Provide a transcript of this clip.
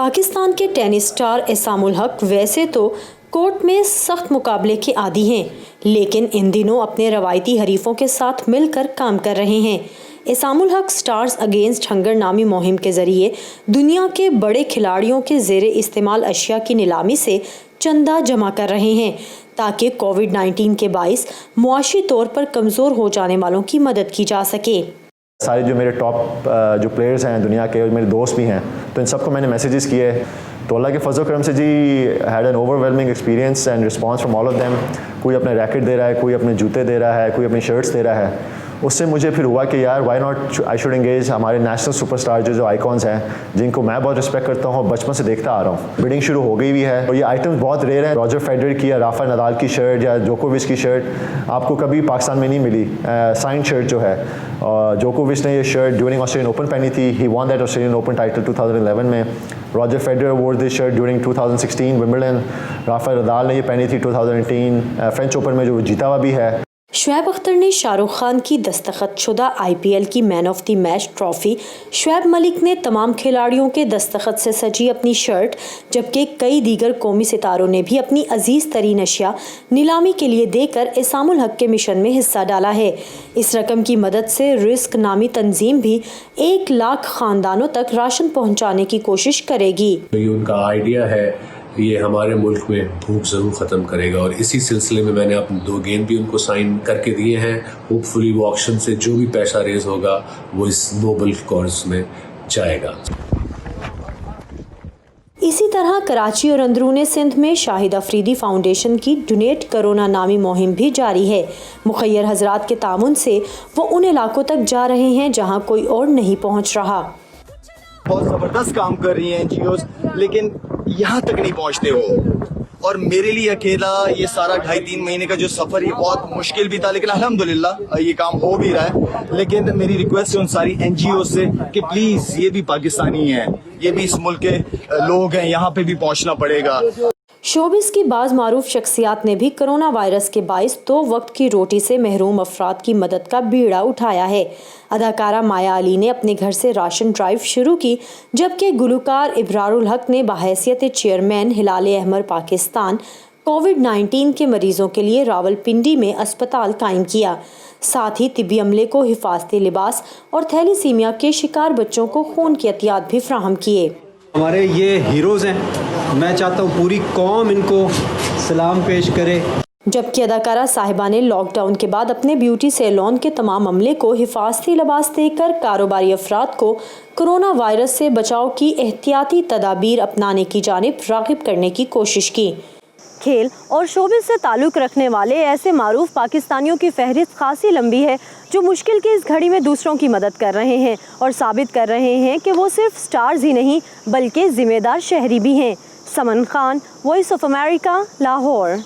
पाकिस्तान के tennis star एसामुल हक वैसे तो कोर्ट में सख्त मुकाबले के आदी हैं, लेकिन इन दिनों अपने रवायती हरीफों के साथ मिलकर काम कर रहे हैं। एसामुल हक स्टार्स अगेंस्ट हंगर नामी मुहिम के जरिए दुनिया के बड़े खिलाड़ियों के ज़ेरे इस्तेमाल अशिया की नीलामी से चंदा जमा कर रहे हैं, ताकि कोविड-19 के बाइस मुआशी तौर पर कमज़ोर हो जाने वालों की मदद की जा सके। सारे जो मेरे टॉप जो प्लेयर्स हैं दुनिया के और मेरे दोस्त भी हैं, तो इन सबको मैंने मैसेजेस किए, तो अल्लाह के फजल करम से जी had an overwhelming experience and response from all of them. कोई अपने रैकेट दे रहा है, कोई अपने जूते दे रहा है, कोई अपनी शर्ट्स दे रहा है। उससे मुझे फिर हुआ कि यार why not I should engage हमारे नेशनल सुपरस्टार जो आइकॉन्स हैं, जिनको मैं बहुत रिस्पेक्ट करता हूँ, बचपन से देखता आ रहा हूँ। बिडिंग शुरू हो गई भी है और ये आइटम्स बहुत रेयर हैं। रॉजर फेडरर की या राफेल नडाल की शर्ट या जोकोविच की शर्ट आपको कभी पाकिस्तान में नहीं मिली। साइन शर्ट जो है, जोकोविच ने ये शर्ट ड्यूरिंग ऑस्ट्रेलियन ओपन पहनी थी। He won that Australian open title 2011 में। Roger Federer wore this shirt during 2016 Wimbledon. Rafael Nadal ने ये पहनी थी 2018 फ्रेंच ओपन में, जो जीता हुआ भी है। शुएब अख्तर ने शाहरुख खान की दस्तखतशुदा IPL की man of the match trophy, Shoaib Malik ने तमाम खिलाड़ियों के दस्तखत से सजी अपनी शर्ट, जबकि कई दीगर कौमी सितारों ने भी अपनी अजीज़ तरीन अशिया नीलामी के लिए देकर एसामुल हक के मिशन में हिस्सा डाला है। इस रकम की मदद से रिस्क नामी तंजीम भी 1 लाख ख़ानदानों तक राशन पहुँचाने की कोशिश करेगी। ये उनका आइडिया है, ये हमारे मुल्क में भूख ज़रूर ख़त्म करेगा और इसी सिलसिले में मैंने अपने 2 गेंद भी उनको साइन करके दिए हैं। होपफुली वो ऑक्शन से जो भी पैसा रेज होगा वो इस नोबल कॉज में जाएगा। इसी तरह कराची और अंदरूनी सिंध में शाहिद अफरीदी फाउंडेशन की डोनेट कोरोना नामी मुहिम भी जारी है। मुखय्यर हजरात के तामुन से वो उन इलाकों तक जा रहे हैं जहाँ कोई और नहीं पहुँच रहा। बहुत ज़बरदस्त काम कर रही हैं NGOs, लेकिन यहाँ तक नहीं पहुँचते हो। और मेरे लिए अकेला ये सारा 2.5-3 महीने का जो सफ़र, ये बहुत मुश्किल भी था, लेकिन अल्हम्दुलिल्लाह ये काम हो भी रहा है। लेकिन मेरी रिक्वेस्ट है उन सारी NGOs से कि प्लीज़ ये भी पाकिस्तानी हैं, ये भी इस मुल्क के लोग हैं, यहाँ पे भी पहुँचना पड़ेगा। शोबिस की बाज़ मारूफ शख्सियात ने भी कोरोना वायरस के बाइस 2 वक्त की रोटी से महरूम अफराद की मदद का बीड़ा उठाया है। अदाकारा माया अली ने अपने घर से राशन ड्राइव शुरू की, जबकि गुलकार इब्रारुल हक ने बहैसियत चेयरमैन हिलाल अहमर पाकिस्तान कोविड-19 के मरीजों के लिए रावलपिंडी में अस्पताल कायम किया। साथ ही तिब्बी अमले को हिफाजती लिबास और थैलीसीमिया के शिकार बच्चों को खून की एहतियात भी फराहम किए। हमारे ये हीरोज़ हैं, मैं चाहता हूँ पूरी कौम इनको सलाम पेश करे। जबकि अदाकारा साहिबा ने लॉकडाउन के बाद अपने ब्यूटी सैलून के तमाम अमले को हिफाजती लिबास देकर कारोबारी अफराद को कोरोना वायरस से बचाव की एहतियाती तदाबीर अपनाने की जानिब राग़िब करने की कोशिश की। खेल और शोबिस से ताल्लुक़ रखने वाले ऐसे मारूफ पाकिस्तानियों की फहरिस्त खासी लंबी है, जो मुश्किल की इस घड़ी में दूसरों की मदद कर रहे हैं और साबित कर रहे हैं कि वो सिर्फ स्टार्स ही नहीं बल्कि जिम्मेदार शहरी भी हैं। Saman Khan, voice of America, Lahore.